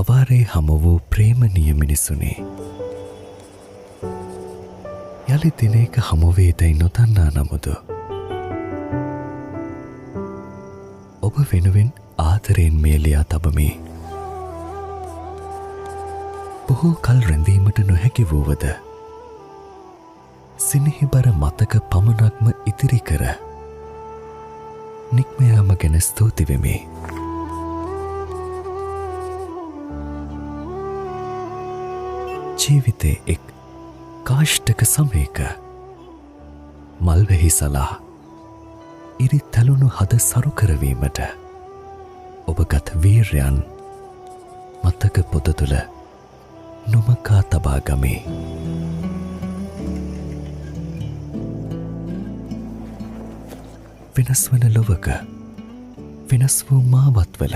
අවාරේ හමු වූ ප්‍රේමණීය මිනිසුනි. යලි දිනයක හමුවේදැයි නොදන්නා නමුදු ඔබ වෙනුවෙන් ආදරයෙන් මේ ලියා තබමි. බොහෝ කල් රැඳීමට නොහැකි වූවද සිනහිබර මතක පමණක්ම ඉතිරි කර නික්මයාම ගැන ස්තුති වෙමි. ජීවිතේ එක් කාෂ්ඨක සමයක මල්වෙහි සලා ඉරි තැලුණු හද සරු කරවීමට ඔබ ගත වීර්යයන් මතක පොත තුළ නොමකා තබා ගමි. වෙනස් වන ලොවක වෙනස් වූ මාවත්වල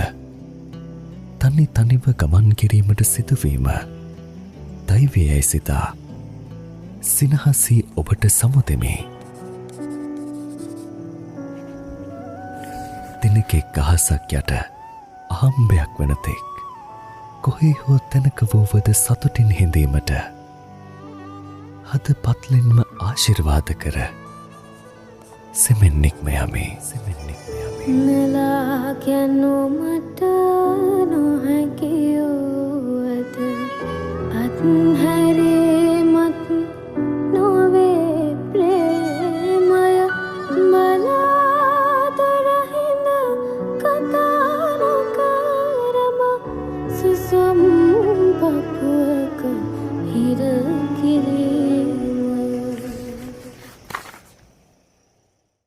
තනි තනිව ගමන් කිරීමට සිදුවීම දෛවයයි සිතා සිනහසී ඔබට සමුදෙමි. දිනකෙක් අහසක් යට අහම්බයක් වනතෙක් කොහේ හෝ තැනක වූවද සතුටින් හිඳීමට හද පත්ලෙන්ම ආශිර්වාද කර සෙමෙන් නික්ම යමි. නෙලා ගැනුමට නොහැකියෝවද අත්